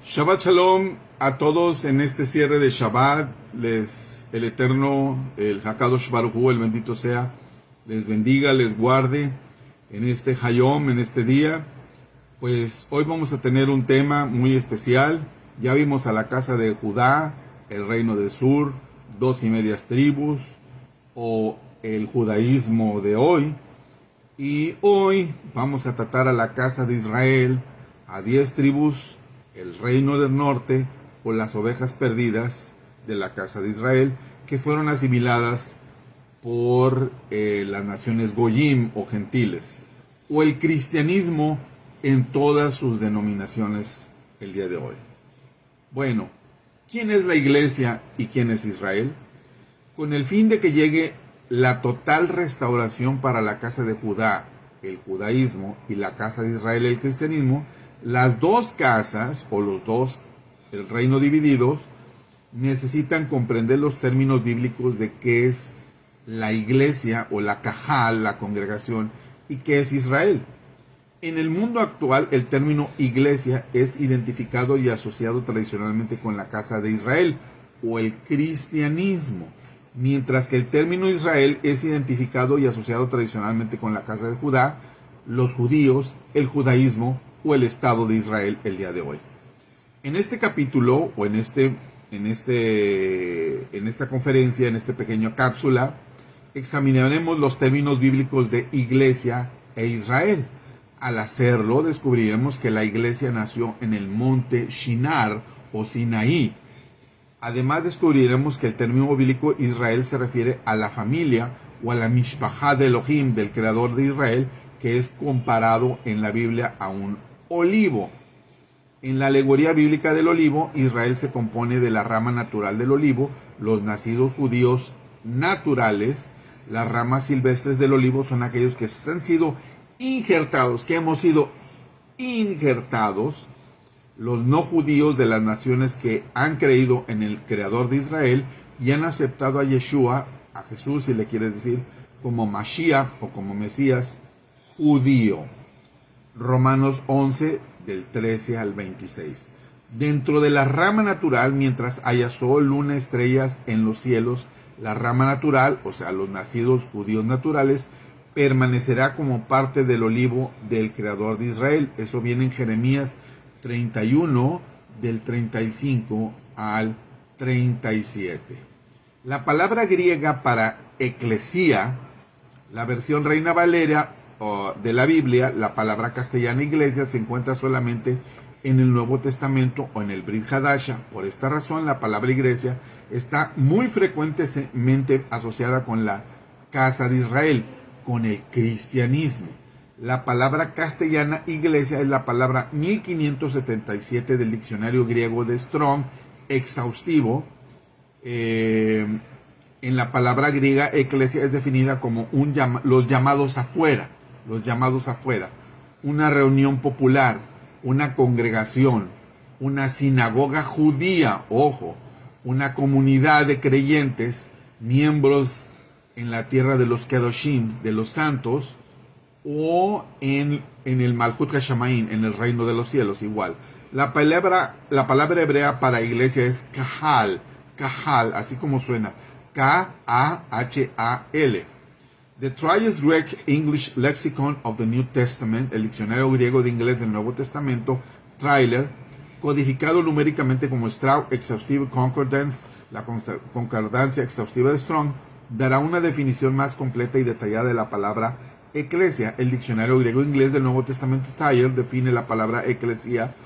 Shabbat Shalom a todos en este cierre de Shabbat. El Eterno, el Hakadosh Baruj Hu, el bendito sea, les bendiga, les guarde en este Hayom, en este día. Pues hoy vamos a tener un tema muy especial. Ya vimos a la casa de Judá, el reino del sur, 2.5 tribus, o el judaísmo de hoy. Y hoy vamos a tratar a la casa de Israel, a 10 tribus, el reino del norte, o las ovejas perdidas de la casa de Israel, que fueron asimiladas por las naciones Goyim o gentiles, o el cristianismo en todas sus denominaciones el día de hoy. Bueno, ¿quién es la iglesia y quién es Israel? Con el fin de que llegue la total restauración para la casa de Judá, el judaísmo, y la casa de Israel, el cristianismo, las dos casas, o los dos, el reino divididos, necesitan comprender los términos bíblicos de qué es la iglesia o la cajal, la congregación, y qué es Israel. En el mundo actual, el término iglesia es identificado y asociado tradicionalmente con la casa de Israel o el cristianismo, mientras que el término Israel es identificado y asociado tradicionalmente con la casa de Judá, los judíos, el judaísmo o el Estado de Israel el día de hoy. En este capítulo o en esta conferencia, en esta pequeña cápsula, examinaremos los términos bíblicos de iglesia e Israel. Al hacerlo, descubriremos que la iglesia nació en el monte Shinar o Sinaí. Además, descubriremos que el término bíblico Israel se refiere a la familia o a la Mishpachá de Elohim, del creador de Israel, que es comparado en la Biblia a un olivo. En la alegoría bíblica del olivo, Israel se compone de la rama natural del olivo, los nacidos judíos naturales. Las ramas silvestres del olivo son aquellos que han sido injertados, que hemos sido injertados, los no judíos de las naciones que han creído en el creador de Israel y han aceptado a Yeshua, a Jesús si le quieres decir, como Mashiach o como Mesías judío. Romanos 11 del 13 al 26. Dentro de la rama natural, mientras haya sol, luna, estrellas en los cielos, la rama natural, o sea, los nacidos judíos naturales, permanecerá como parte del olivo del creador de Israel. Eso viene en Jeremías 31 del 35 al 37. La palabra griega para eclesía, la versión Reina Valera de la Biblia, la palabra castellana iglesia, se encuentra solamente en el Nuevo Testamento o en el Brit Hadasha. Por esta razón, la palabra iglesia está muy frecuentemente asociada con la casa de Israel, con el cristianismo. La palabra castellana iglesia es la palabra 1577 del diccionario griego de Strong, exhaustivo. En la palabra griega eclesia es definida como los llamados afuera, una reunión popular, una congregación, una sinagoga judía, ojo, una comunidad de creyentes, miembros en la tierra de los Kedoshim, de los santos, o en el Malchut HaShamayim, en el reino de los cielos, igual. La palabra hebrea para iglesia es kahal, así como suena, K-A-H-A-L. The Trias Greek English Lexicon of the New Testament, el diccionario griego de inglés del Nuevo Testamento, Trailer, codificado numéricamente como Strauss Exhaustive Concordance, la concordancia exhaustiva de Strong, dará una definición más completa y detallada de la palabra eclesia. El diccionario griego-inglés del Nuevo Testamento, Tyler, define la palabra eclesia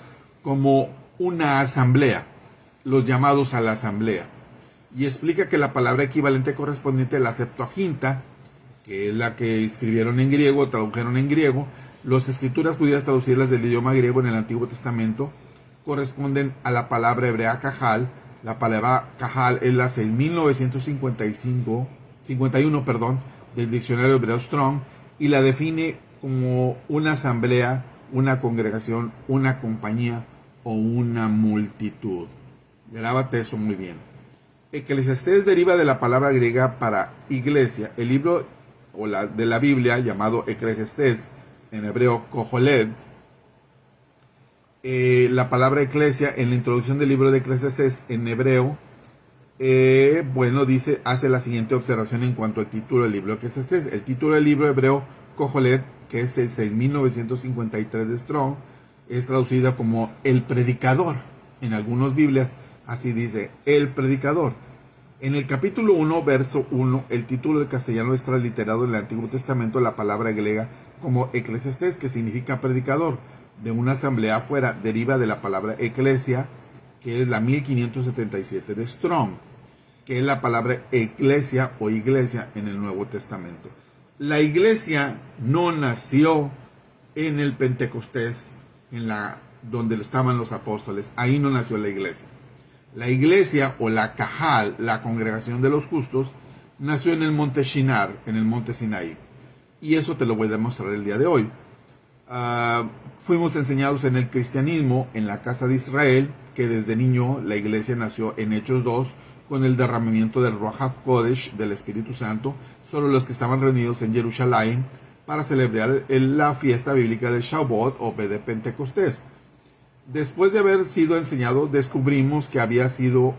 como una asamblea, los llamados a la asamblea, y explica que la palabra equivalente correspondiente a la Septuaginta, que es la que escribieron en griego, tradujeron en griego, las escrituras judías traducirlas del idioma griego en el Antiguo Testamento, corresponden a la palabra hebrea kahal. La palabra kahal es la 6.951 del diccionario hebreo Strong, y la define como una asamblea, una congregación, una compañía o una multitud. Grábate eso muy bien. Eclesiastés deriva de la palabra griega para iglesia. El libro de la Biblia llamado Eclesiastés, en hebreo Kohelet, La palabra eclesia en la introducción del libro de Eclesiastés en hebreo, dice, hace la siguiente observación en cuanto al título del libro de Eclesiastés. El título del libro hebreo Kohelet, que es el 6953 de Strong, es traducida como el predicador. En algunas Biblias así dice, el predicador. En el capítulo 1, verso 1, el título del castellano es transliterado en el Antiguo Testamento la palabra griega como Eclesiastés, que significa predicador. De una asamblea afuera deriva de la palabra eclesia, que es la 1577 de Strong, que es la palabra eclesia o iglesia en el Nuevo Testamento. La iglesia no nació en el Pentecostés, donde estaban los apóstoles. Ahí no nació la iglesia. La iglesia o la Cajal, la congregación de los justos, nació en el monte Shinar, en el monte Sinaí. Y eso te lo voy a demostrar el día de hoy. Fuimos enseñados en el cristianismo, en la casa de Israel, que desde niño la iglesia nació en Hechos 2, con el derramamiento del Ruach HaKodesh, del Espíritu Santo, sobre los que estaban reunidos en Jerusalén para celebrar la fiesta bíblica del Shavuot o de Pentecostés. Después de haber sido enseñado, descubrimos que había sido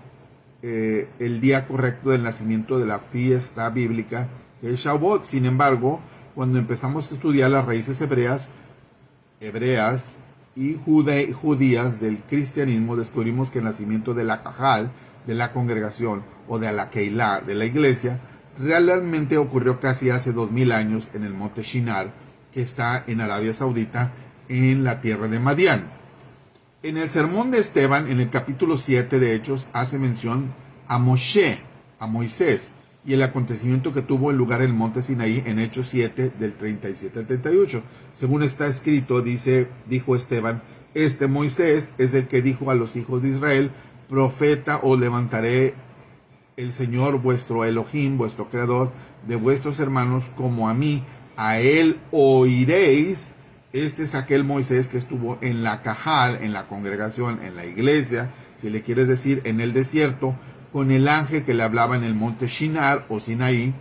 el día correcto del nacimiento de la fiesta bíblica del Shavuot. Sin embargo, cuando empezamos a estudiar las raíces hebreas y judías del cristianismo, descubrimos que el nacimiento de la Cajal, de la congregación o de la Keilah, de la iglesia, realmente ocurrió casi hace 2000 años en el monte Shinar, que está en Arabia Saudita, en la tierra de Madián. En el sermón de Esteban, en el capítulo 7 de Hechos, hace mención a Moshe, a Moisés, y el acontecimiento que tuvo lugar en el monte Sinaí en Hechos 7, del 37 al 38. Según está escrito, dijo Esteban, este Moisés es el que dijo a los hijos de Israel, profeta os levantaré el Señor vuestro Elohim, vuestro creador, de vuestros hermanos como a mí, a él oiréis. Este es aquel Moisés que estuvo en la Cajal, en la congregación, en la iglesia, si le quieres decir, en el desierto, con el ángel que le hablaba en el monte Shinar o Sinaí,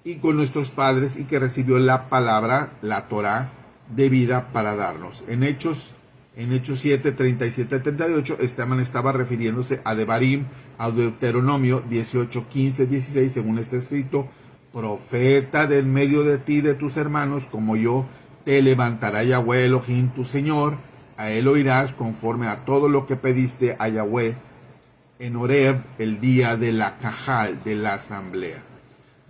y con nuestros padres, y que recibió la palabra, la Torá, de vida para darnos. En Hechos 7, 37 38, Esteban estaba refiriéndose a Devarim, a Deuteronomio 18, 15, 16, según está escrito, profeta del medio de ti, de tus hermanos, como yo, te levantará Yahweh Elohim, tu Señor, a él oirás conforme a todo lo que pediste a Yahweh en Horeb, el día de la Cajal, de la asamblea.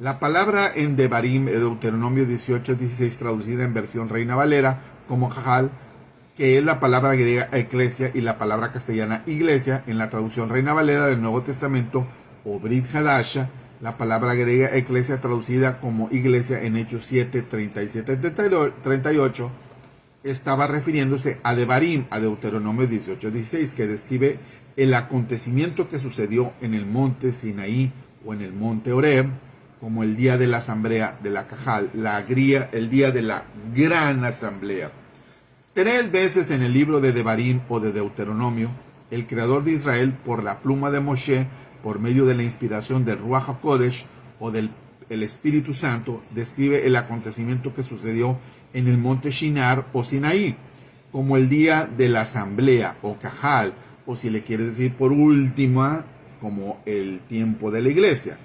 La palabra en Devarim, Deuteronomio 18, 16, traducida en versión Reina Valera como Cajal, que es la palabra griega eclesia y la palabra castellana iglesia, en la traducción Reina Valera del Nuevo Testamento, o Brit Hadasha, la palabra griega eclesia traducida como iglesia en Hechos 7, 37, 38, estaba refiriéndose a Devarim, a Deuteronomio 18, 16, que describe el acontecimiento que sucedió en el monte Sinaí o en el monte Horeb, como el día de la asamblea de la Cajal, el día de la gran asamblea. 3 veces en el libro de Devarim o de Deuteronomio, el creador de Israel, por la pluma de Moshe, por medio de la inspiración del Ruach HaKodesh o del Espíritu Santo, describe el acontecimiento que sucedió en el monte Shinar o Sinaí, como el día de la asamblea o Cajal, o si le quieres decir por última, como el tiempo de la iglesia.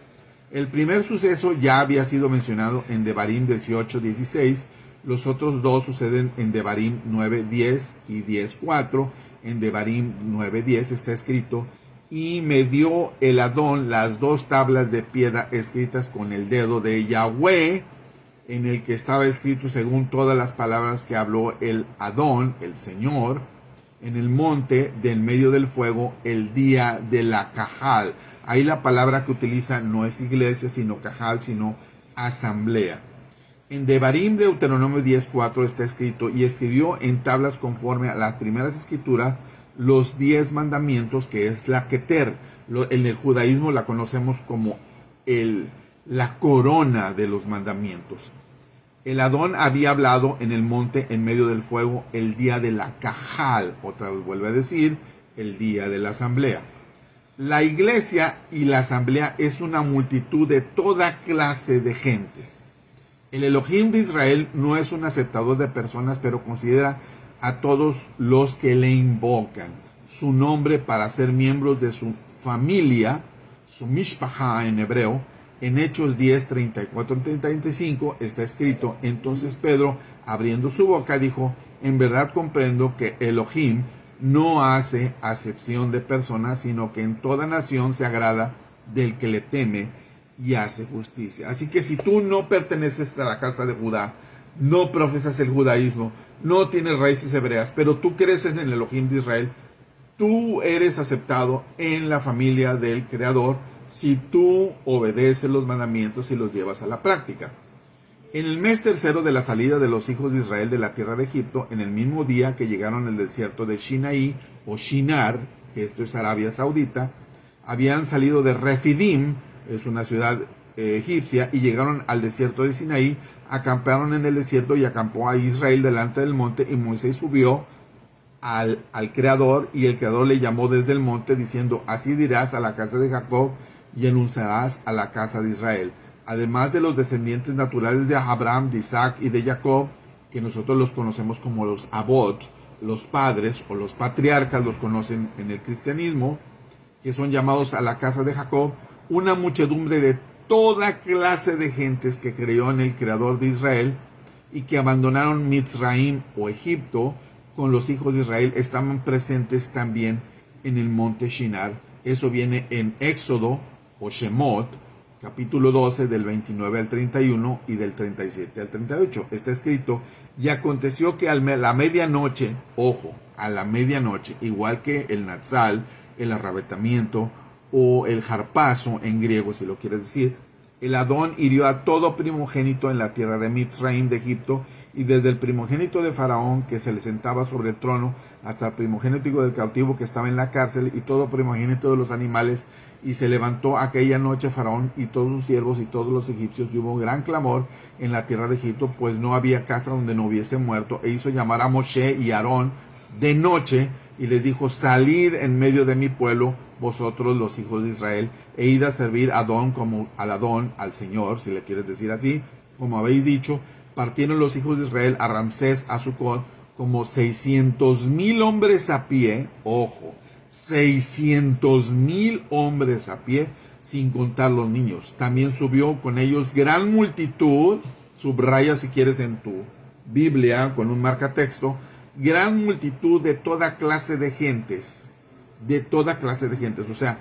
El primer suceso ya había sido mencionado en Devarim 18, 16, los otros dos suceden en Devarim 9, 10 y 10, 4. En Devarim 9, 10 está escrito, y me dio el Adón las 2 tablas de piedra escritas con el dedo de Yahweh, en el que estaba escrito según todas las palabras que habló el Adón, el Señor, en el monte del medio del fuego, el día de la Cajal. Ahí la palabra que utiliza no es iglesia, sino Cajal, sino asamblea. En Devarim, Deuteronomio 10:4 está escrito, y escribió en tablas conforme a las primeras escrituras los 10 mandamientos, que es la Keter. En el judaísmo la conocemos como la corona de los mandamientos. El Adón había hablado en el monte en medio del fuego el día de la Cajal, otra vez vuelve a decir, el día de la asamblea. La iglesia y la asamblea es una multitud de toda clase de gentes. El Elohim de Israel no es un aceptador de personas, pero considera a todos los que le invocan su nombre para ser miembros de su familia, su mishpaha en hebreo. En Hechos 10, 34 y 35 está escrito: entonces Pedro, abriendo su boca, dijo: en verdad comprendo que Elohim no hace acepción de personas, sino que en toda nación se agrada del que le teme y hace justicia. Así que si tú no perteneces a la casa de Judá, no profesas el judaísmo, no tienes raíces hebreas, pero tú creces en el Elohim de Israel, tú eres aceptado en la familia del Creador si tú obedeces los mandamientos y los llevas a la práctica. En el mes tercero de la salida de los hijos de Israel de la tierra de Egipto, en el mismo día que llegaron al desierto de Sinaí o Shinar, que esto es Arabia Saudita, habían salido de Refidim, es una ciudad egipcia, y llegaron al desierto de Sinaí, acamparon en el desierto y acampó a Israel delante del monte, y Moisés subió al Creador, y el Creador le llamó desde el monte diciendo: así dirás a la casa de Jacob y anunciarás a la casa de Israel. Además de los descendientes naturales de Abraham, de Isaac y de Jacob, que nosotros los conocemos como los Abot, los padres o los patriarcas, los conocen en el cristianismo, que son llamados a la casa de Jacob, una muchedumbre de toda clase de gentes que creyó en el Creador de Israel y que abandonaron Mitzraim o Egipto con los hijos de Israel, estaban presentes también en el monte Shinar. Eso viene en Éxodo o Shemot, capítulo 12, del 29 al 31 y del 37 al 38. Está escrito: y aconteció que a la medianoche, ojo, a la medianoche, igual que el Natsal, el arrebatamiento o el harpazo en griego, si lo quieres decir, el Adón hirió a todo primogénito en la tierra de Mitzraim, de Egipto, y desde el primogénito de Faraón, que se le sentaba sobre el trono, hasta el primogénito del cautivo que estaba en la cárcel, y todo primogénito de los animales. Y se levantó aquella noche Faraón y todos sus siervos y todos los egipcios, y hubo gran clamor en la tierra de Egipto, pues no había casa donde no hubiese muerto. E hizo llamar a Moshe y Aarón de noche, y les dijo: salid en medio de mi pueblo, vosotros los hijos de Israel, e id a servir a Adón, como al Adón, al Señor, si le quieres decir así, como habéis dicho. Partieron los hijos de Israel a Ramsés, a Sucot, como 600,000 hombres a pie, ojo, 600,000 hombres a pie, sin contar los niños. También subió con ellos gran multitud, subraya si quieres en tu Biblia con un marcatexto, gran multitud de toda clase de gentes, o sea,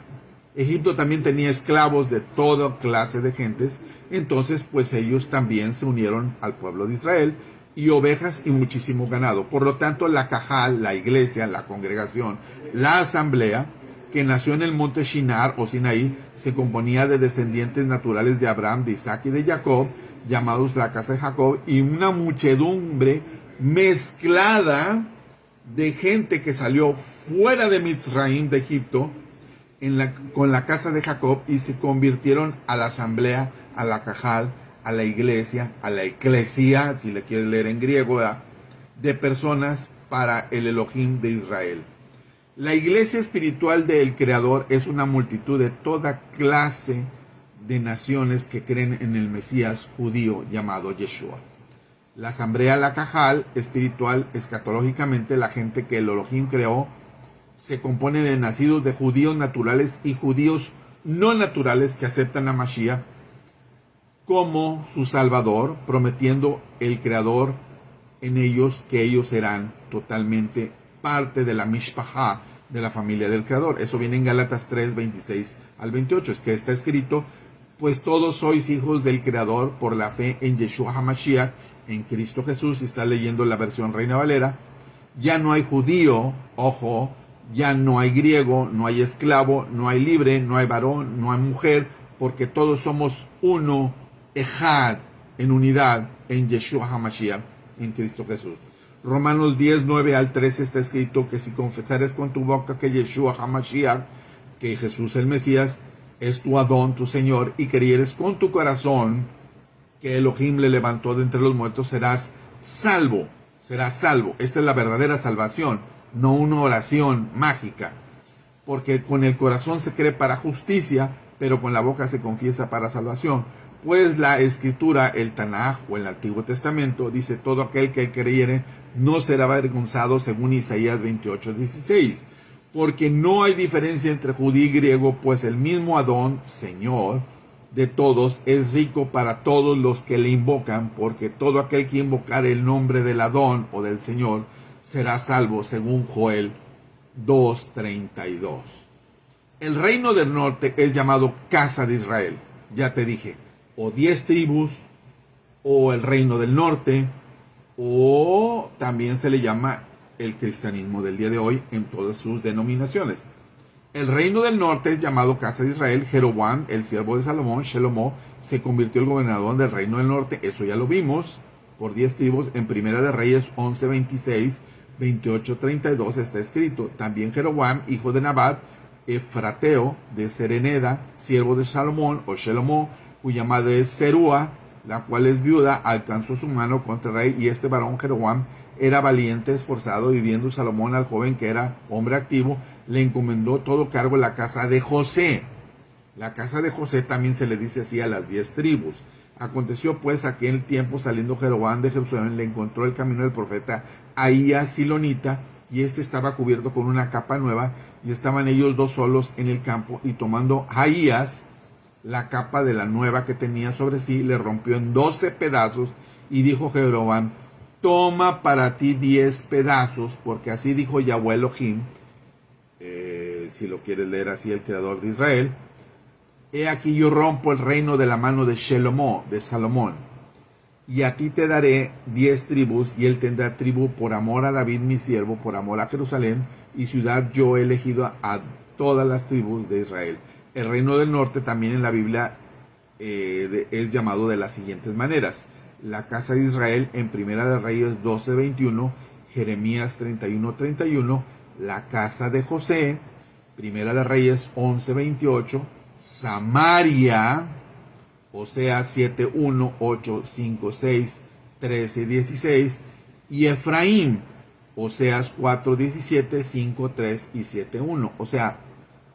Egipto también tenía esclavos de toda clase de gentes. Entonces pues ellos también se unieron al pueblo de Israel, y ovejas y muchísimo ganado. Por lo tanto, la Cajal, la iglesia, la congregación, la asamblea, que nació en el monte Shinar o Sinaí, se componía de descendientes naturales de Abraham, de Isaac y de Jacob, llamados la casa de Jacob, y una muchedumbre mezclada de gente que salió fuera de Mitzraim, de Egipto, con la casa de Jacob, y se convirtieron a la asamblea, a la Cajal, a la iglesia, a la eclesia, si le quieres leer en griego, ¿verdad?, de personas para el Elohim de Israel. La iglesia espiritual del Creador es una multitud de toda clase de naciones que creen en el Mesías judío llamado Yeshua. La asamblea, la Cajal espiritual, escatológicamente la gente que el Elohim creó, se compone de nacidos de judíos naturales y judíos no naturales que aceptan a Mashiach como su Salvador, prometiendo el Creador en ellos que ellos serán totalmente parte de la Mishpaha, de la familia del Creador. Eso viene en Gálatas 3, 26 al 28. Es que está escrito: pues todos sois hijos del Creador por la fe en Yeshua HaMashiach, en Cristo Jesús. Si está leyendo la versión Reina Valera, ya no hay judío, ojo, ya no hay griego, no hay esclavo, no hay libre, no hay varón, no hay mujer, porque todos somos uno, Ejad, en unidad, en Yeshua HaMashiach, en Cristo Jesús. Romanos 10, 9 al 13 está escrito que si confesares con tu boca que Yeshua HaMashiach, que Jesús el Mesías, es tu Adón, tu Señor, y creyeres con tu corazón que Elohim le levantó de entre los muertos, serás salvo, serás salvo. Esta es la verdadera salvación, no una oración mágica, porque con el corazón se cree para justicia, pero con la boca se confiesa para salvación. Pues la escritura, el Tanaj o el Antiguo Testamento, dice: todo aquel que creyere no será avergonzado, según Isaías 28:16. Porque no hay diferencia entre judío y griego, pues el mismo Adón, Señor de todos, es rico para todos los que le invocan, porque todo aquel que invocare el nombre del Adón o del Señor será salvo, según Joel 2:32. El reino del norte es llamado casa de Israel. Ya te dije, o 10 tribus, o el reino del norte, o también se le llama el cristianismo del día de hoy en todas sus denominaciones. El reino del norte es llamado casa de Israel. Jeroboam, el siervo de Salomón, Shelomo, se convirtió en gobernador del reino del norte. Eso ya lo vimos por 10 tribus. En Primera de Reyes 11:26, 28:32 está escrito. También Jeroboam, hijo de Nabat, efrateo de Sereneda, siervo de Salomón o Shelomo, cuya madre es Serúa, la cual es viuda, alcanzó su mano contra el rey, y este varón Jeroboam era valiente, esforzado, y viendo Salomón al joven que era hombre activo, le encomendó todo cargo en la casa de José. La casa de José también se le dice así a las 10 tribus. Aconteció pues aquel tiempo, saliendo Jeroboam de Jerusalén, le encontró el camino del profeta Ahías Silonita, y este estaba cubierto con una capa nueva, y estaban ellos dos solos en el campo, y tomando Ahías la capa de la nueva que tenía sobre sí, le rompió en 12 pedazos, y dijo Jeroboam: toma para ti 10 pedazos, porque así dijo Yahweh Elohim, si lo quieres leer así, el creador de Israel: he aquí yo rompo el reino de la mano de Shelomo, de Salomón, y a ti te daré 10 tribus, y él tendrá tribu por amor a David mi siervo, por amor a Jerusalén, y ciudad yo he elegido a todas las tribus de Israel. El reino del norte también en la Biblia es llamado de las siguientes maneras: la casa de Israel en Primera de Reyes 12:21, Jeremías 31:31, la casa de José, Primera de Reyes 11:28, Samaria, Oseas 7:1, 8, 5, 6, 13, 16, y Efraín, Oseas 4:17, 5, 3 y 7:1. O sea,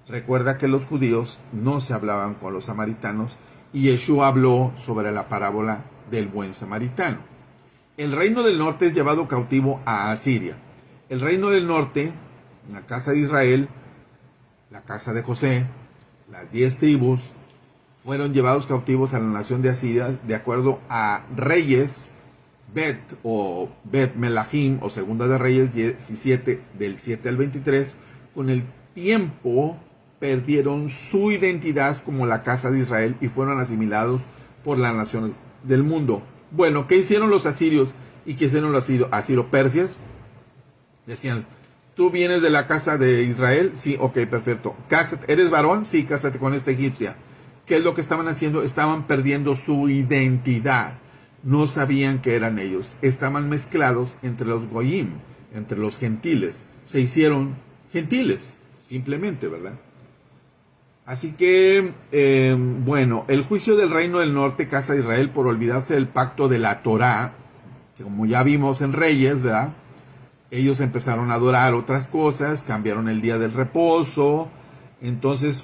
recuerda que los judíos no se hablaban con los samaritanos, y Yeshua habló sobre la parábola del buen samaritano. El reino del norte es llevado cautivo a Asiria. El reino del norte, la casa de Israel, la casa de José, las 10 tribus, fueron llevados cautivos a la nación de Asiria, de acuerdo a Reyes, Bet Melahim, o Segunda de Reyes 17, del 7 al 23. Con el tiempo perdieron su identidad como la casa de Israel y fueron asimilados por las naciones del mundo. Bueno, ¿qué hicieron los asirios y qué hicieron los asiro-persias? Decían: ¿tú vienes de la casa de Israel? Sí, ok, perfecto. ¿Eres varón? Sí, cásate con esta egipcia. ¿Qué es lo que estaban haciendo? Estaban perdiendo su identidad. No sabían que eran ellos. Estaban mezclados entre los goyim, entre los gentiles. Se hicieron gentiles, simplemente, ¿verdad? Así que, bueno, el juicio del reino del norte, casa de Israel, por olvidarse del pacto de la Torá, que como ya vimos en Reyes, ¿verdad? Ellos empezaron a adorar otras cosas, cambiaron el día del reposo, entonces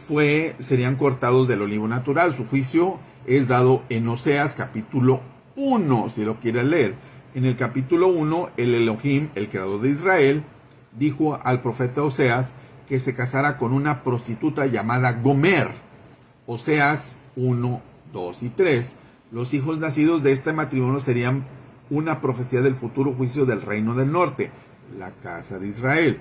serían cortados del olivo natural. Su juicio es dado en Oseas capítulo 1, si lo quieren leer. En el capítulo 1, el Elohim, el creador de Israel, dijo al profeta Oseas que se casara con una prostituta llamada Gomer. Oseas 1, 2 y 3. Los hijos nacidos de este matrimonio serían una profecía del futuro juicio del reino del norte, la casa de Israel.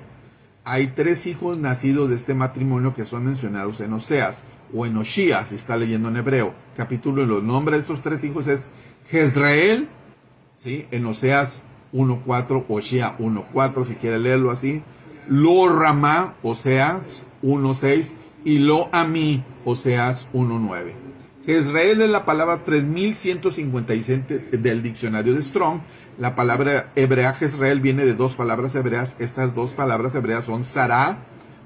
Hay 3 hijos nacidos de este matrimonio que son mencionados en Oseas, o en Oshías, si está leyendo en hebreo. Capítulo, los nombres de estos 3 hijos es Jezreel, ¿sí? En Oseas 1.4, Oshía 1.4, si quiere leerlo así. Lo Ramá, Oseas 1.6, y Lo Amí, Oseas 1.9. Jezreel es la palabra 3157 del diccionario de Strong. La palabra hebrea Jezreel viene de 2 palabras hebreas. Estas 2 palabras hebreas son Sará,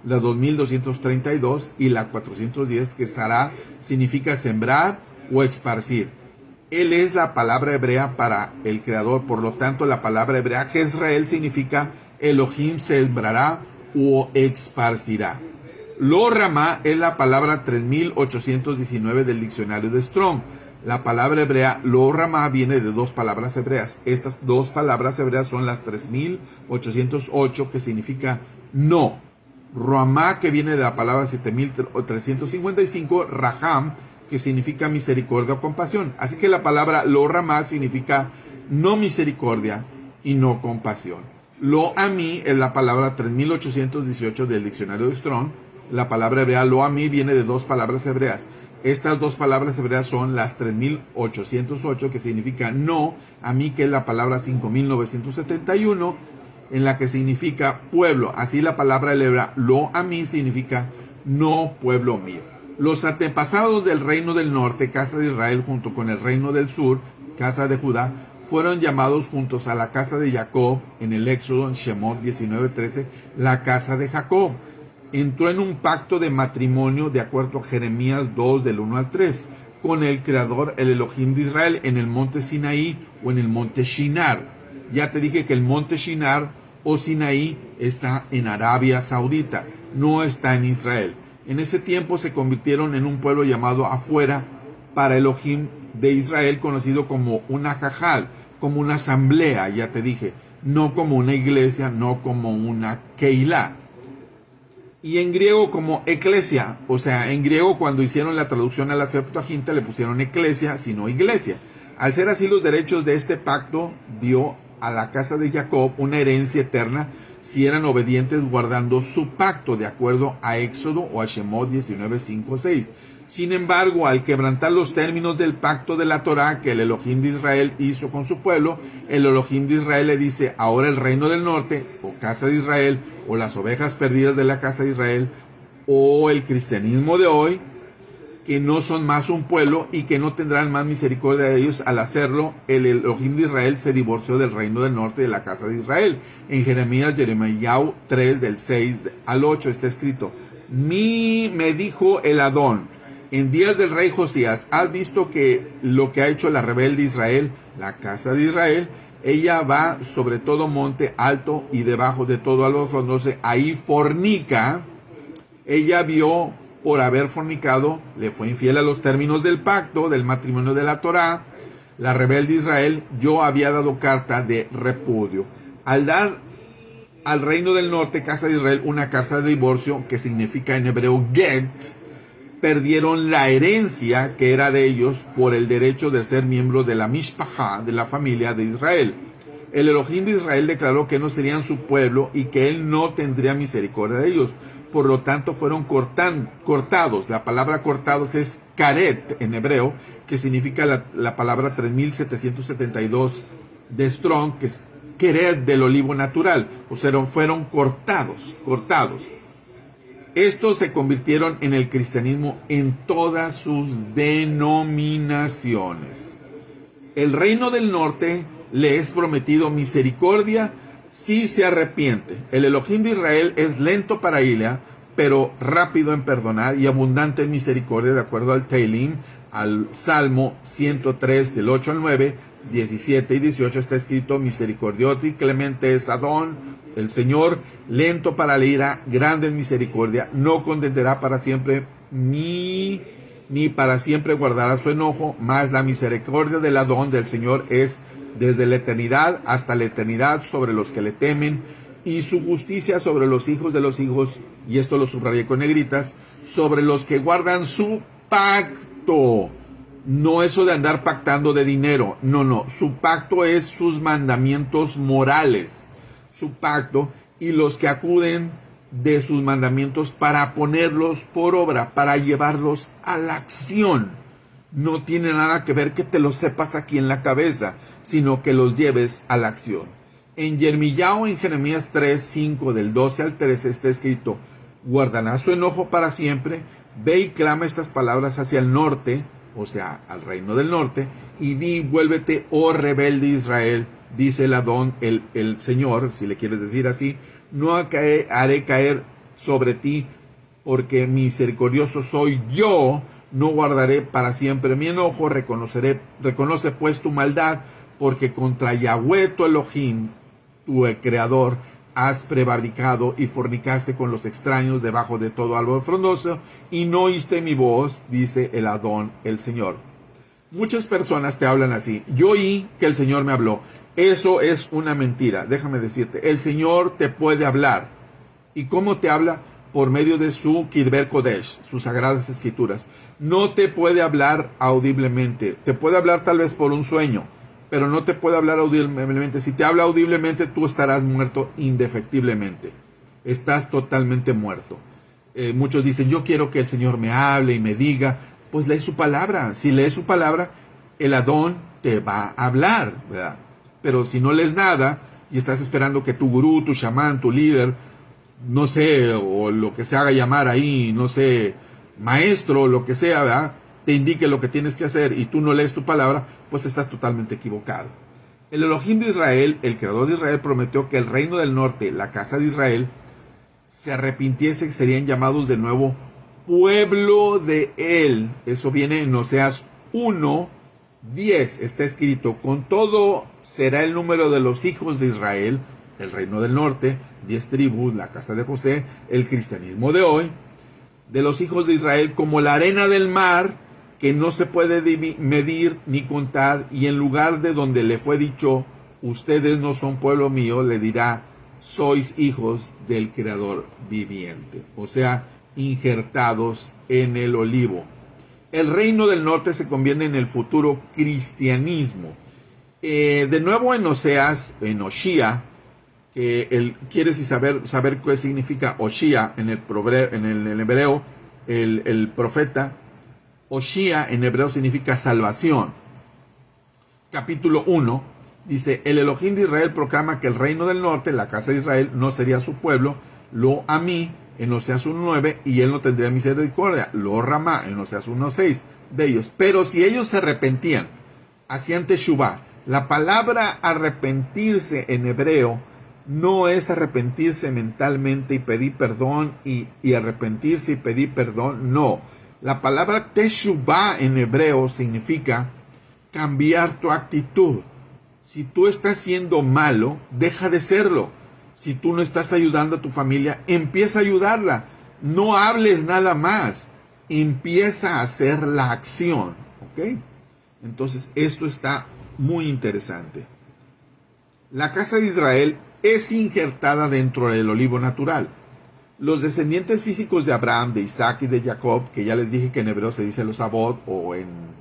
la 2232, y la 410, que Sará significa sembrar o esparcir. Él es la palabra hebrea para el creador, por lo tanto la palabra hebrea Jezreel significa Elohim sembrará o esparcirá. Lo Ramá es la palabra 3819 del diccionario de Strong. La palabra hebrea lo ramá viene de dos palabras hebreas. Estas dos palabras hebreas son las 3808, que significa no. Ramá, que viene de la palabra 7355, Raham, que significa misericordia o compasión. Así que la palabra lo ramá significa no misericordia y no compasión. Lo amí es la palabra 3818 del diccionario de Strong. La palabra hebrea lo amí viene de dos palabras hebreas. Estas dos palabras hebreas son las 3808, que significa no, a mí, que es la palabra 5971, en la que significa pueblo. Así la palabra hebrea lo a mí significa no, pueblo mío. Los antepasados del reino del norte, casa de Israel, junto con el reino del sur, casa de Judá, fueron llamados juntos a la casa de Jacob, en el Éxodo, en Shemot 19:13, la casa de Jacob. Entró en un pacto de matrimonio, de acuerdo a Jeremías 2, del 1 al 3, con el Creador, el Elohim de Israel, en el monte Sinaí o en el monte Shinar. Ya te dije que el monte Shinar o Sinaí está en Arabia Saudita, no está en Israel. En ese tiempo se convirtieron en un pueblo llamado afuera para Elohim de Israel, conocido como una jajal, como una asamblea, ya te dije, no como una iglesia, no como una keilah. Y en griego como eclesia, o sea, en griego cuando hicieron la traducción a la Septuaginta le pusieron eclesia, sino iglesia. Al ser así, los derechos de este pacto dio a la casa de Jacob una herencia eterna si eran obedientes guardando su pacto, de acuerdo a Éxodo o a Shemot 19:5-6. Sin embargo, al quebrantar los términos del pacto de la Torá que el Elohim de Israel hizo con su pueblo, el Elohim de Israel le dice: ahora el reino del norte, o casa de Israel, o las ovejas perdidas de la casa de Israel, o el cristianismo de hoy, que no son más un pueblo y que no tendrán más misericordia de ellos. Al hacerlo, el Elohim de Israel se divorció del reino del norte de la casa de Israel. En Jeremías 3, del 6 al 8 está escrito: me dijo el Adón, en días del rey Josías, ¿has visto que lo que ha hecho la rebelde Israel, la casa de Israel? Ella va sobre todo monte alto y debajo de todo árbol frondoso, ahí fornica. Ella vio, por haber fornicado, le fue infiel a los términos del pacto, del matrimonio de la Torá. La rebelde Israel, yo había dado carta de repudio. Al dar al reino del norte, casa de Israel, una carta de divorcio, que significa en hebreo get, perdieron la herencia que era de ellos por el derecho de ser miembros de la Mishpachá, de la familia de Israel. El Elohim de Israel declaró que no serían su pueblo y que él no tendría misericordia de ellos. Por lo tanto, fueron cortados. La palabra cortados es karet en hebreo, que significa la palabra 3772 de Strong, que es keret del olivo natural. O sea, fueron cortados. Estos se convirtieron en el cristianismo en todas sus denominaciones. El reino del norte le es prometido misericordia si se arrepiente. El Elohim de Israel es lento para ira, pero rápido en perdonar y abundante en misericordia, de acuerdo al Teilim, al Salmo 103, del 8 al 9, 17 y 18 está escrito: misericordioso y clemente es Adón, el Señor, lento para la ira, grande en misericordia, no condenará para siempre, ni para siempre guardará su enojo, mas la misericordia del Adón, del Señor, es desde la eternidad hasta la eternidad sobre los que le temen, y su justicia sobre los hijos de los hijos, y esto lo subrayé con negritas, sobre los que guardan su pacto. No eso de andar pactando de dinero, no, su pacto es sus mandamientos morales, su pacto, y los que acuden de sus mandamientos para ponerlos por obra, para llevarlos a la acción. No tiene nada que ver que te lo sepas aquí en la cabeza, sino que los lleves a la acción. En Yermillao, en Jeremías 3:5, del 12 al 13 está escrito: guardará su enojo para siempre, ve y clama estas palabras hacia el norte, o sea, al reino del norte, y di: vuélvete, oh rebelde Israel, dice el Adón, el Señor, si le quieres decir así, no haré caer sobre ti, porque misericordioso soy yo, no guardaré para siempre mi enojo, reconoce pues tu maldad, porque contra Yahweh tu Elohim, tu creador, has prevaricado y fornicaste con los extraños debajo de todo árbol frondoso, y no oíste mi voz, dice el Adón, el Señor. Muchas personas te hablan así. Yo oí que el Señor me habló. Eso es una mentira. Déjame decirte, el Señor te puede hablar. ¿Y cómo te habla? Por medio de su Kidber Kodesh, sus sagradas escrituras. No te puede hablar audiblemente. Te puede hablar tal vez por un sueño, pero no te puede hablar audiblemente. Si te habla audiblemente, tú estarás muerto indefectiblemente. Estás totalmente muerto. Muchos dicen, yo quiero que el Señor me hable y me diga. Pues lee su palabra. Si lees su palabra, el Adón te va a hablar, ¿verdad? Pero si no lees nada y estás esperando que tu gurú, tu chamán, tu líder, no sé, o lo que se haga llamar ahí, no sé, maestro, lo que sea, ¿verdad?, te indique lo que tienes que hacer y tú no lees tu palabra, pues estás totalmente equivocado. El Elohim de Israel, el creador de Israel, prometió que el reino del norte, la casa de Israel, se arrepintiese y serían llamados de nuevo pueblo de él. Eso viene en Oseas 1:10. Está escrito, con todo será el número de los hijos de Israel, el reino del norte, 10 tribus, la casa de José, el cristianismo de hoy, de los hijos de Israel como la arena del mar, que no se puede medir ni contar, y en lugar de donde le fue dicho, ustedes no son pueblo mío, le dirá, sois hijos del Creador viviente. O sea, injertados en el olivo. El reino del norte se convierte en el futuro cristianismo. De nuevo en Oseas, en Oshía, que quieres saber qué significa Oshía en el hebreo, el profeta. Oshía en hebreo significa salvación. Capítulo 1 dice, el Elohim de Israel proclama que el reino del norte, la casa de Israel, no sería su pueblo, lo a mí, en Oseas 1:9, y él no tendría misericordia, lo Ramá, en Oseas 1:6, de ellos. Pero si ellos se arrepentían, hacían teshuvá. La palabra arrepentirse en hebreo no es arrepentirse mentalmente y pedir perdón y arrepentirse y pedir perdón, no. La palabra teshuvá en hebreo significa cambiar tu actitud. Si tú estás siendo malo, deja de serlo. Si tú no estás ayudando a tu familia, empieza a ayudarla. No hables nada más. Empieza a hacer la acción. ¿Ok? Entonces, esto está muy interesante. La casa de Israel es injertada dentro del olivo natural. Los descendientes físicos de Abraham, de Isaac y de Jacob, que ya les dije que en hebreo se dice los Abot, o en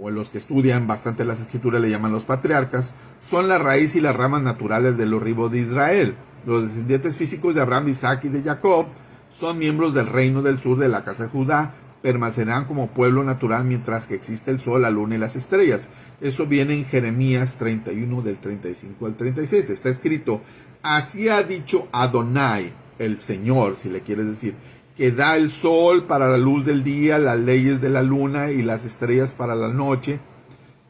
los que estudian bastante las escrituras le llaman los patriarcas, son la raíz y las ramas naturales del olivo de Israel. Los descendientes físicos de Abraham, de Isaac y de Jacob son miembros del reino del sur de la casa de Judá, permanecerán como pueblo natural mientras que existe el sol, la luna y las estrellas. Eso viene en Jeremías 31 del 35 al 36. Está escrito, así ha dicho Adonai, el Señor, si le quieres decir, que da el sol para la luz del día, las leyes de la luna y las estrellas para la noche,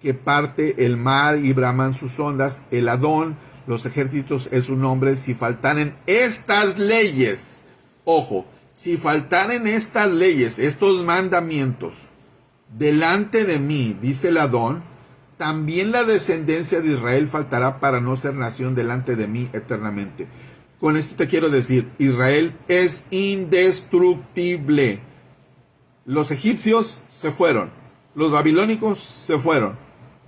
que parte el mar y braman sus ondas, el Adón, los ejércitos es su nombre, si faltaren estas leyes, ojo, si faltaren estas leyes, estos mandamientos, delante de mí, dice el Adón, también la descendencia de Israel faltará para no ser nación delante de mí eternamente. Con esto te quiero decir, Israel es indestructible. Los egipcios se fueron, los babilónicos se fueron,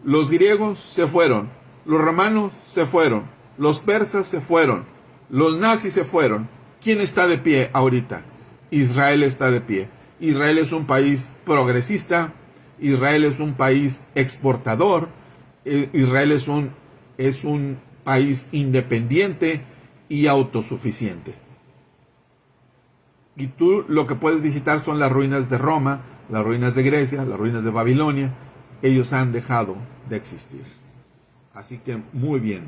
los griegos se fueron, los romanos se fueron, los persas se fueron, los nazis se fueron. ¿Quién está de pie ahorita? Israel está de pie. Israel es un país progresista, Israel es un país exportador, Israel es un país independiente y autosuficiente. Y tú lo que puedes visitar son las ruinas de Roma, las ruinas de Grecia, las ruinas de Babilonia. Ellos han dejado de existir. Así que muy bien.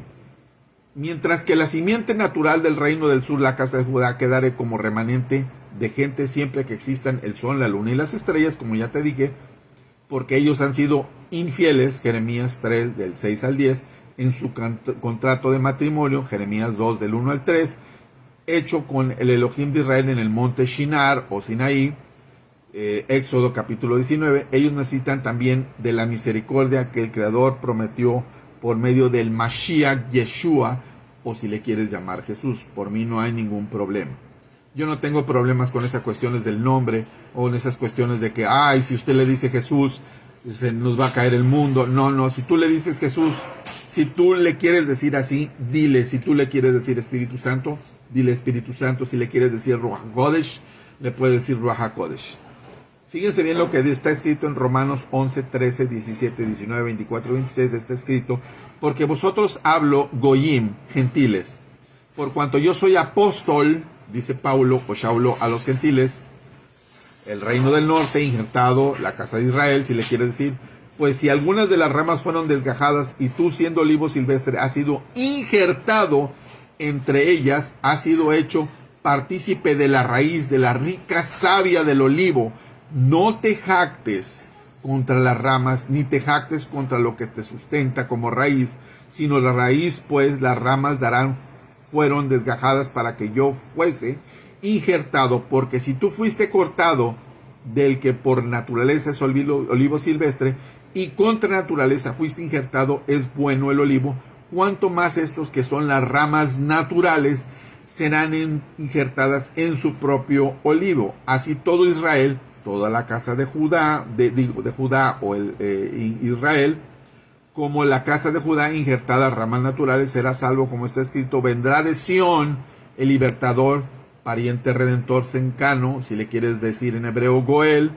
Mientras que la simiente natural del reino del sur, la casa de Judá, quedará como remanente de gente siempre que existan el sol, la luna y las estrellas, como ya te dije, porque ellos han sido infieles, Jeremías 3 del 6 al 10, en su contrato de matrimonio, Jeremías 2 del 1 al 3, hecho con el Elohim de Israel en el monte Shinar o Sinaí, Éxodo capítulo 19. Ellos necesitan también de la misericordia que el Creador prometió por medio del Mashiach Yeshua, o si le quieres llamar Jesús. Por mí no hay ningún problema. Yo no tengo problemas con esas cuestiones del nombre o en esas cuestiones de que, si usted le dice Jesús, se nos va a caer el mundo. No, no, si tú le dices Jesús, si tú le quieres decir así, dile. Si tú le quieres decir Espíritu Santo, dile Espíritu Santo. Si le quieres decir Ruach HaKodesh, le puedes decir Ruach HaKodesh. Fíjense bien lo que está escrito en Romanos 11, 13, 17, 19, 24, 26. Está escrito: porque vosotros hablo goyim, gentiles, por cuanto yo soy apóstol, dice Paulo o Saulo, a los gentiles, el reino del norte injertado, la casa de Israel, si le quieres decir. Pues si algunas de las ramas fueron desgajadas y tú, siendo olivo silvestre, has sido injertado entre ellas, has sido hecho partícipe de la raíz, de la rica savia del olivo. No te jactes contra las ramas, ni te jactes contra lo que te sustenta como raíz, sino la raíz, pues las ramas fueron desgajadas para que yo fuese injertado, porque si tú fuiste cortado del que por naturaleza es olivo silvestre, y contra naturaleza fuiste injertado, es bueno el olivo, cuanto más estos que son las ramas naturales serán injertadas en su propio olivo. Así todo Israel, toda la casa de Judá, de Judá o Israel, como la casa de Judá injertada ramas naturales, será salvo, como está escrito: vendrá de Sión el libertador, pariente redentor cercano, si le quieres decir en hebreo Goel,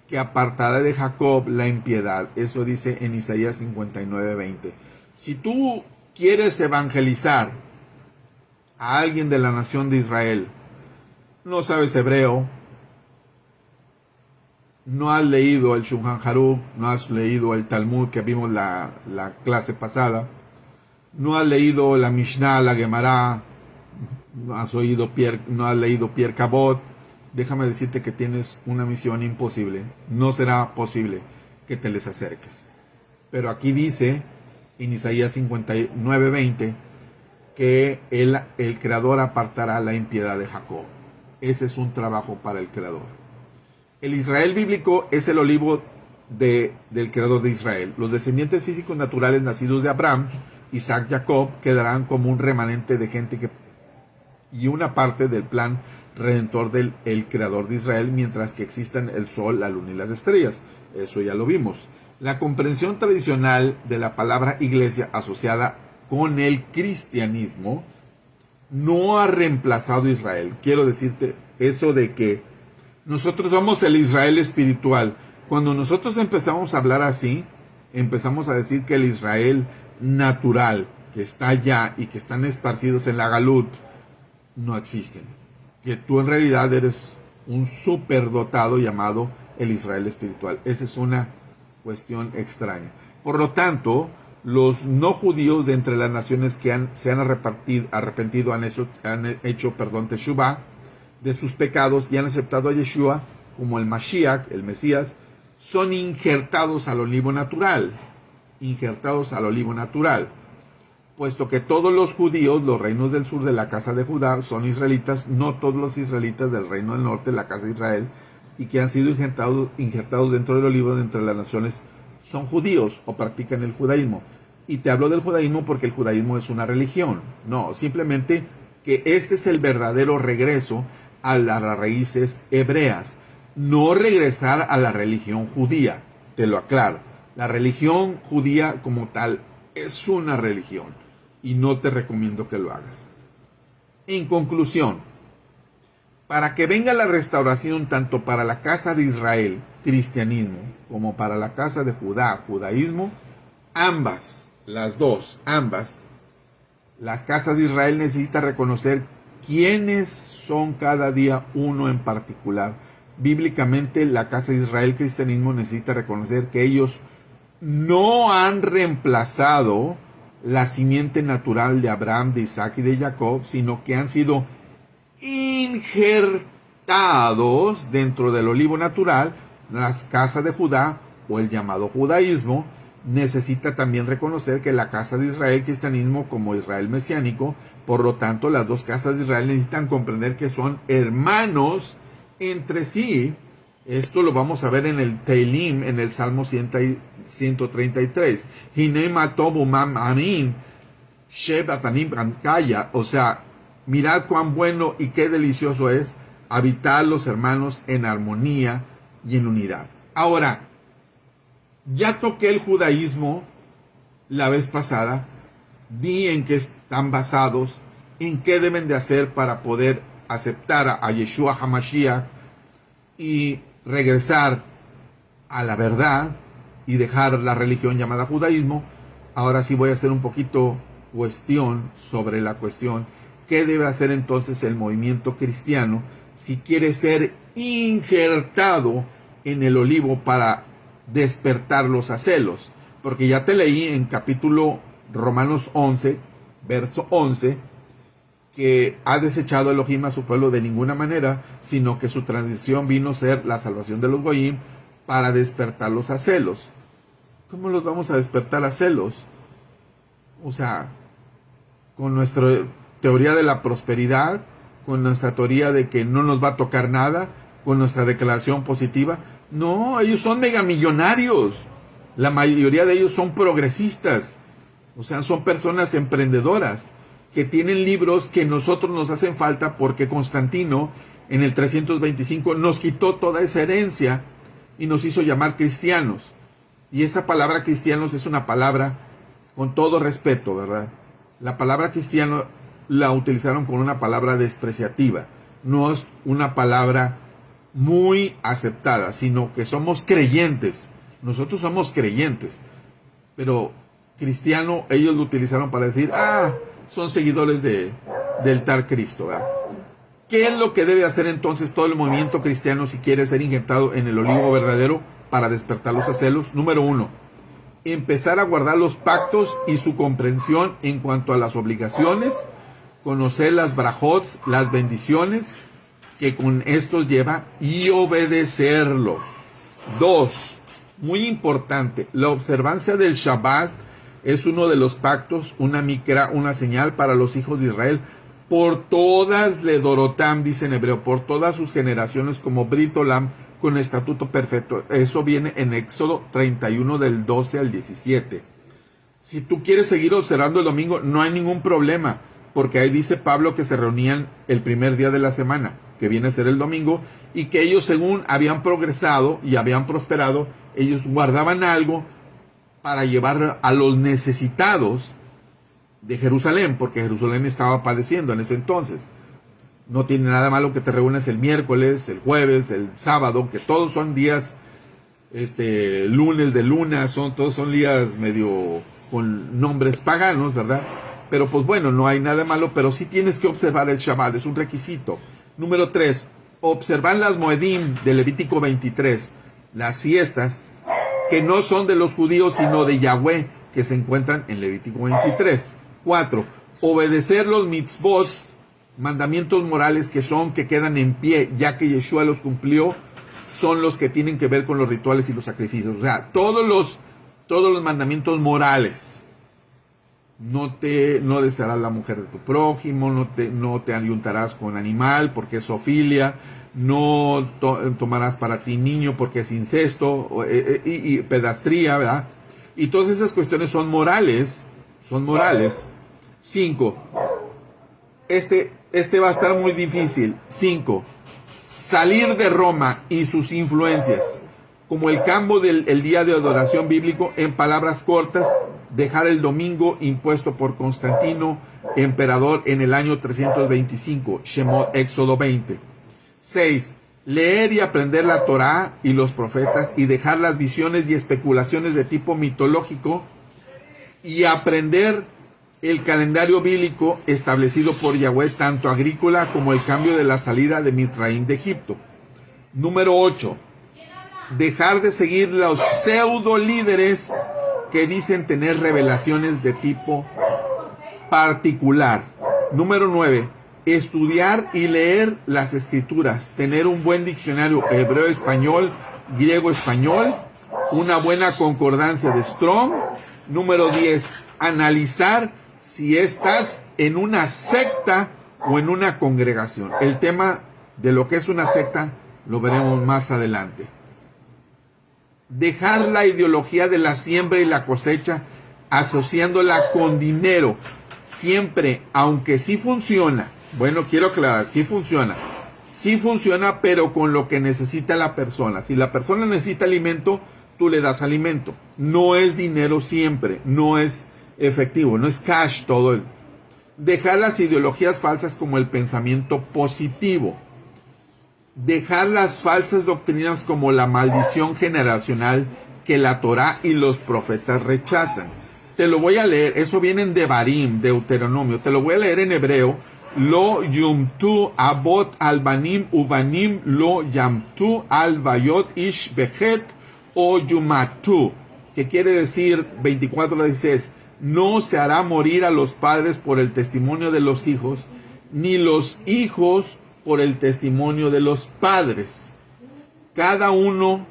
que apartará de Jacob la impiedad. Eso dice en Isaías 59, 20. Si tú quieres evangelizar a alguien de la nación de Israel, no sabes hebreo, no has leído el Shulchan Aruch, no has leído el Talmud que vimos la clase pasada, no has leído la Mishnah, la Gemara, no has leído Pierre Cabot, déjame decirte que tienes una misión imposible. No será posible que te les acerques. Pero aquí dice en Isaías 59, 20 que el Creador apartará la impiedad de Jacob. Ese es un trabajo para el Creador. El Israel bíblico es el olivo del Creador de Israel. Los descendientes físicos naturales nacidos de Abraham, Isaac, Jacob quedarán como un remanente de gente y una parte del plan redentor del Creador de Israel, mientras que existan el sol, la luna y las estrellas. Eso ya lo vimos. La comprensión tradicional de la palabra iglesia asociada con el cristianismo no ha reemplazado a Israel. Quiero decirte eso de que nosotros somos el Israel espiritual. Cuando nosotros empezamos a hablar así, empezamos a decir que el Israel natural, que está allá y que están esparcidos en la Galut, no existen. Que tú en realidad eres un superdotado llamado el Israel espiritual. Esa es una cuestión extraña. Por lo tanto, los no judíos de entre las naciones que se han arrepentido, han hecho teshuvá de sus pecados y han aceptado a Yeshua como el Mashiach, el Mesías, son injertados al olivo natural. Injertados al olivo natural. Puesto que todos los judíos, los reinos del sur de la casa de Judá, son israelitas, no todos los israelitas del reino del norte, la casa de Israel, y que han sido injertados dentro del olivo de entre las naciones, son judíos o practican el judaísmo. Y te hablo del judaísmo porque el judaísmo es una religión. No, simplemente que este es el verdadero regreso a las raíces hebreas. No regresar a la religión judía, te lo aclaro. La religión judía como tal es una religión. Y no te recomiendo que lo hagas. En conclusión, para que venga la restauración tanto para la casa de Israel, cristianismo, como para la casa de Judá, judaísmo, ambas, las casas de Israel necesitan reconocer quiénes son cada día uno en particular. Bíblicamente, la casa de Israel, cristianismo, necesita reconocer que ellos no han reemplazado la simiente natural de Abraham, de Isaac y de Jacob, sino que han sido injertados dentro del olivo natural. Las casas de Judá, o el llamado judaísmo, necesita también reconocer que la casa de Israel, cristianismo, como Israel mesiánico, por lo tanto, las dos casas de Israel necesitan comprender que son hermanos entre sí. Esto lo vamos a ver en el Teilim, en el Salmo 133. O sea, mirad cuán bueno y qué delicioso es habitar los hermanos en armonía y en unidad. Ahora, Ya toqué el judaísmo la vez pasada, di en qué están basados, en qué deben de hacer para poder aceptar a Yeshua HaMashiach y regresar a la verdad y dejar la religión llamada judaísmo. Ahora sí voy a hacer un poquito cuestión sobre la cuestión. ¿Qué debe hacer entonces el movimiento cristiano si quiere ser injertado en el olivo para despertarlos a celos? Porque ya te leí en capítulo Romanos 11, verso 11, que ha desechado Elohim a su pueblo de ninguna manera, sino que su transición vino a ser la salvación de los goyim para despertarlos a celos. ¿Cómo los vamos a despertar a celos? O sea, con nuestra teoría de la prosperidad, con nuestra teoría de que no nos va a tocar nada, con nuestra declaración positiva. No, ellos son megamillonarios. La mayoría de ellos son progresistas. O sea, son personas emprendedoras que tienen libros que nosotros nos hacen falta porque Constantino en el 325 nos quitó toda esa herencia y nos hizo llamar cristianos. Y esa palabra cristianos es una palabra con todo respeto, ¿verdad? La palabra cristiano la utilizaron con una palabra despreciativa. No es una palabra muy aceptada, sino que somos creyentes. Nosotros somos creyentes. Pero cristiano, ellos lo utilizaron para decir, son seguidores del tal Cristo, ¿verdad? ¿Qué es lo que debe hacer entonces todo el movimiento cristiano si quiere ser injertado en el olivo verdadero para despertarlos a celos? Número 1, empezar a guardar los pactos y su comprensión en cuanto a las obligaciones, conocer las brajots, las bendiciones que con estos lleva y obedecerlos. 2, muy importante, la observancia del Shabbat es uno de los pactos, una mikra, una señal para los hijos de Israel, por todas le dorotam, dice en hebreo, por todas sus generaciones como Brit Olam, con estatuto perfecto. Eso viene en Éxodo 31 del 12 al 17. Si tú quieres seguir observando el domingo, no hay ningún problema, porque ahí dice Pablo que se reunían el primer día de la semana, que viene a ser el domingo, y que ellos según habían progresado y habían prosperado, ellos guardaban algo para llevar a los necesitados de Jerusalén, porque Jerusalén estaba padeciendo en ese entonces. No tiene nada malo que te reúnes el miércoles, el jueves, el sábado, que todos son días, lunes de luna, todos son días medio con nombres paganos, ¿verdad? Pero pues bueno, no hay nada malo, pero sí tienes que observar el Shabbat, es un requisito. Número 3, observar las Moedim de Levítico 23, las fiestas que no son de los judíos, sino de Yahweh, que se encuentran en Levítico 23. 4, obedecer los mitzvot, mandamientos morales que quedan en pie, ya que Yeshua los cumplió, son los que tienen que ver con los rituales y los sacrificios. O sea, todos los mandamientos morales. No desearás la mujer de tu prójimo, no te ayuntarás con animal porque es zoofilia, no tomarás para ti niño porque es incesto y pedastría, ¿verdad? Y todas esas cuestiones son morales. 5. Este va a estar muy difícil. 5. Salir de Roma y sus influencias, como el cambio del día de adoración bíblico, en palabras cortas, dejar el domingo impuesto por Constantino, emperador en el año 325, Shemot, Éxodo 20. 6. Leer y aprender la Torá y los profetas y dejar las visiones y especulaciones de tipo mitológico y aprender el calendario bíblico establecido por Yahweh, tanto agrícola como el cambio de la salida de Mitraim de Egipto. Número 8. Dejar de seguir los pseudo líderes que dicen tener revelaciones de tipo particular. Número 9. Estudiar y leer las escrituras, tener un buen diccionario hebreo-español, griego-español, una buena concordancia de Strong. Número 10. Analizar si estás en una secta o en una congregación. El tema de lo que es una secta lo veremos más adelante. Dejar la ideología de la siembra y la cosecha asociándola con dinero. Siempre, aunque sí funciona, bueno, quiero aclarar, sí funciona, pero con lo que necesita la persona. Si la persona necesita alimento, tú le das alimento. No es dinero siempre, no es efectivo, no es cash todo. Dejar las ideologías falsas como el pensamiento positivo. Dejar las falsas doctrinas como la maldición generacional que la Torá y los profetas rechazan. Te lo voy a leer, eso viene en Devarim, Deuteronomio, te lo voy a leer en hebreo. Lo yumtu abot al banim ubanim lo yamtu al bayot ish bejet o yumatu, que quiere decir 24:16, no se hará morir a los padres por el testimonio de los hijos, ni los hijos por el testimonio de los padres. Cada uno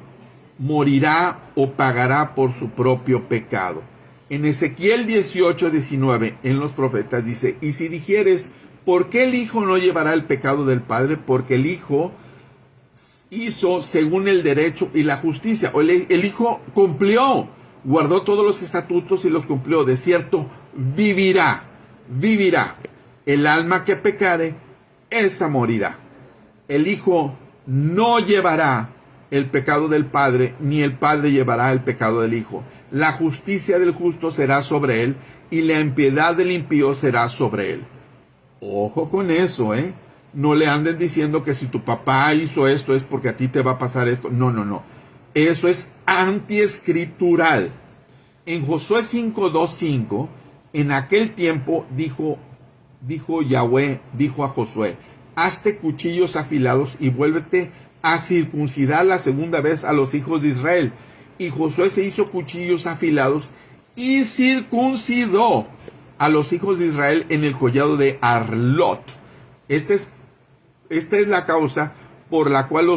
morirá o pagará por su propio pecado. En Ezequiel 18:19, en los profetas dice, y si dijeres, ¿por qué el hijo no llevará el pecado del padre? Porque el hijo hizo según el derecho y la justicia. O el hijo cumplió, guardó todos los estatutos y los cumplió. De cierto, vivirá. El alma que pecare, esa morirá. El hijo no llevará el pecado del padre, ni el padre llevará el pecado del hijo. La justicia del justo será sobre él, y la impiedad del impío será sobre él. Ojo con eso, ¿eh? No le anden diciendo que si tu papá hizo esto es porque a ti te va a pasar esto. No. Eso es antiescritural. En Josué 5:2-5, en aquel tiempo dijo Yahweh, dijo a Josué, hazte cuchillos afilados y vuélvete a circuncidar la segunda vez a los hijos de Israel. Y Josué se hizo cuchillos afilados y circuncidó a los hijos de Israel en el collado de Arlot. Esta es la causa por la cual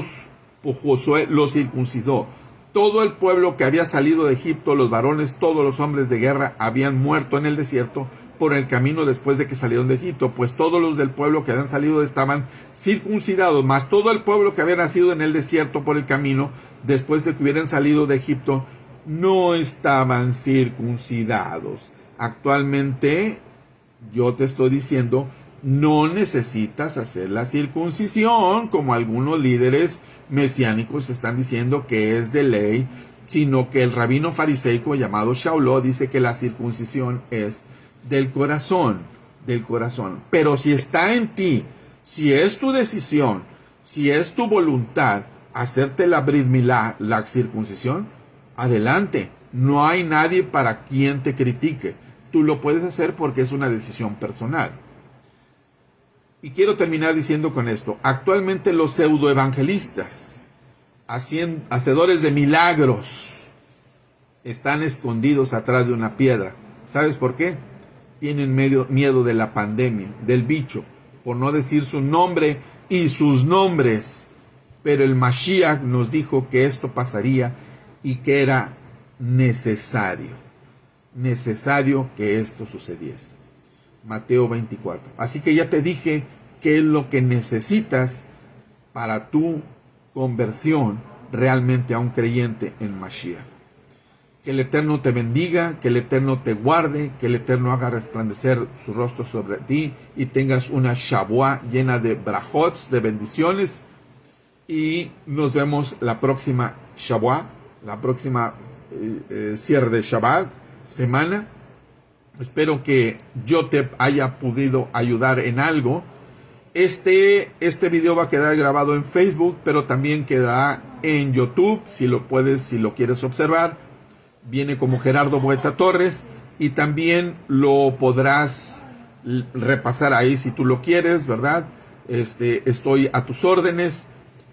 Josué los circuncidó. Todo el pueblo que había salido de Egipto, los varones, todos los hombres de guerra, habían muerto en el desierto por el camino después de que salieron de Egipto, pues todos los del pueblo que habían salido estaban circuncidados, más todo el pueblo que había nacido en el desierto por el camino después de que hubieran salido de Egipto no estaban circuncidados. Actualmente yo te estoy diciendo, no necesitas hacer la circuncisión como algunos líderes mesiánicos están diciendo que es de ley, sino que el rabino fariseico llamado Shauló dice que la circuncisión es del corazón. Pero si está en ti, si es tu decisión, si es tu voluntad hacerte la Brit Milá, la circuncisión, adelante. No hay nadie para quien te critique. Tú lo puedes hacer porque es una decisión personal. Y quiero terminar diciendo con esto. Actualmente los pseudoevangelistas, hacedores de milagros, están escondidos atrás de una piedra. ¿Sabes por qué? Tienen miedo de la pandemia, del bicho, por no decir su nombre y sus nombres. Pero el Mashiach nos dijo que esto pasaría y que era necesario que esto sucediese. Mateo 24. Así que ya te dije qué es lo que necesitas para tu conversión realmente a un creyente en Mashiach. Que el Eterno te bendiga, que el Eterno te guarde, que el Eterno haga resplandecer su rostro sobre ti y tengas una Shavuá llena de brajots, de bendiciones. Y nos vemos la próxima Shavuá, la próxima cierre de Shabbat, semana. Espero que yo te haya podido ayudar en algo. Este video va a quedar grabado en Facebook, pero también quedará en YouTube, si lo quieres observar. Viene como Gerardo Boeta Torres y también lo podrás repasar ahí si tú lo quieres, ¿verdad? Estoy a tus órdenes.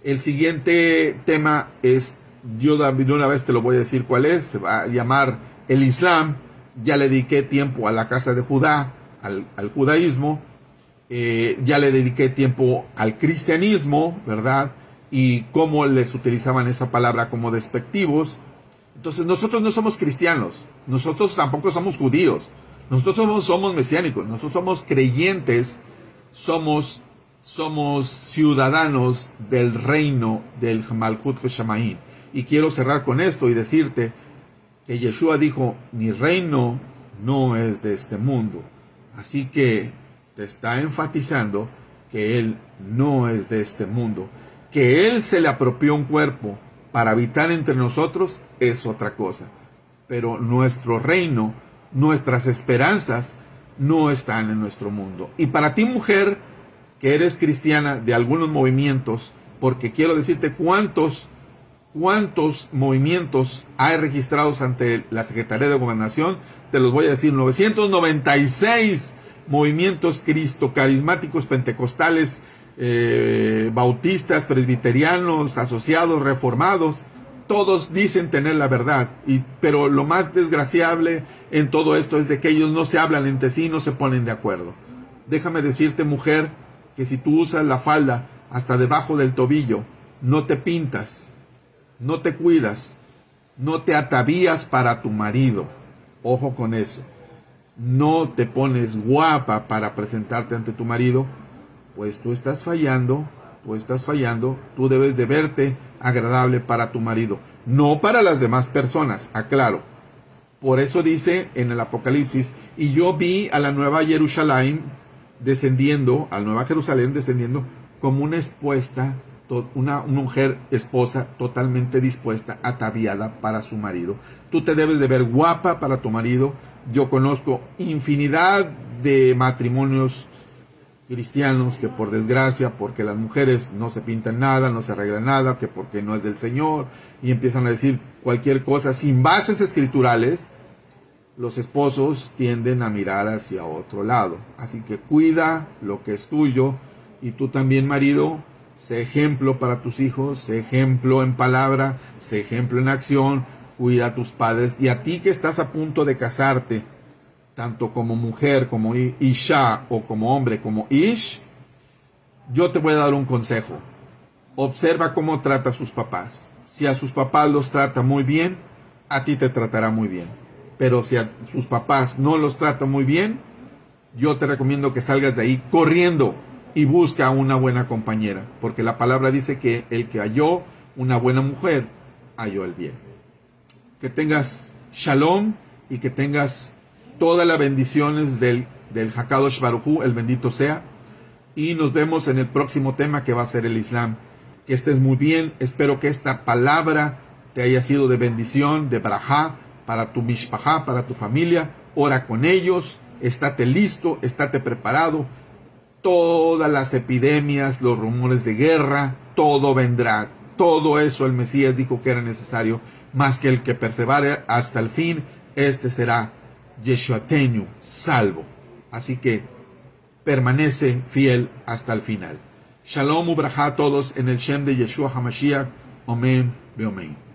El siguiente tema es, yo de una vez te lo voy a decir cuál es, se va a llamar el Islam. Ya le dediqué tiempo a la casa de Judá, al judaísmo, ya le dediqué tiempo al cristianismo, ¿verdad? Y cómo les utilizaban esa palabra como despectivos. Entonces nosotros no somos cristianos, nosotros tampoco somos judíos, nosotros somos mesiánicos, nosotros somos creyentes, somos ciudadanos del reino del Malchut Shamaim. Y quiero cerrar con esto y decirte que Yeshua dijo, mi reino no es de este mundo. Así que te está enfatizando que Él no es de este mundo, que Él se le apropió un cuerpo para habitar entre nosotros es otra cosa. Pero nuestro reino, nuestras esperanzas no están en nuestro mundo. Y para ti, mujer, que eres cristiana de algunos movimientos, porque quiero decirte cuántos movimientos hay registrados ante la Secretaría de Gobernación, te los voy a decir: 996 movimientos cristocarismáticos, pentecostales, bautistas, presbiterianos, asociados, reformados. Todos dicen tener la verdad, pero lo más desgraciable en todo esto es de que ellos no se hablan entre sí, no se ponen de acuerdo. Déjame decirte, mujer, que si tú usas la falda hasta debajo del tobillo, no te pintas, no te cuidas, no te atavías para tu marido, ojo con eso, no te pones guapa para presentarte ante tu marido, pues tú estás fallando, tú debes de verte agradable para tu marido, no para las demás personas, aclaro. Por eso dice en el Apocalipsis: y yo vi a la nueva Jerusalén descendiendo, a la nueva Jerusalén descendiendo como una mujer esposa totalmente dispuesta, ataviada para su marido. Tú te debes de ver guapa para tu marido. Yo conozco infinidad de matrimonios cristianos que, por desgracia, porque las mujeres no se pintan nada, no se arreglan nada, que porque no es del Señor, y empiezan a decir cualquier cosa sin bases escriturales, los esposos tienden a mirar hacia otro lado. Así que cuida lo que es tuyo, y tú también, marido, sé ejemplo para tus hijos, sé ejemplo en palabra, sé ejemplo en acción, cuida a tus padres. Y a ti que estás a punto de casarte, tanto como mujer, como Isha, o como hombre, como Ish, yo te voy a dar un consejo. Observa cómo trata a sus papás. Si a sus papás los trata muy bien, a ti te tratará muy bien. Pero si a sus papás no los trata muy bien, yo te recomiendo que salgas de ahí corriendo y busca una buena compañera, porque la palabra dice que el que halló una buena mujer, halló el bien. Que tengas shalom y que tengas todas las bendiciones del Hakadosh Baruj Hu, el bendito sea, y nos vemos en el próximo tema, que va a ser el Islam. Que estés muy bien, espero que esta palabra te haya sido de bendición, de barajá, para tu mishpajá, para tu familia. Ora con ellos, estate listo, estate preparado. Todas las epidemias, los rumores de guerra, todo vendrá. Todo eso el Mesías dijo que era necesario, más que el que persevere hasta el fin, este será Yeshuatenu, salvo. Así que permanece fiel hasta el final. Shalom ubrajá a todos en el Shem de Yeshua HaMashiach. Omen, beomen.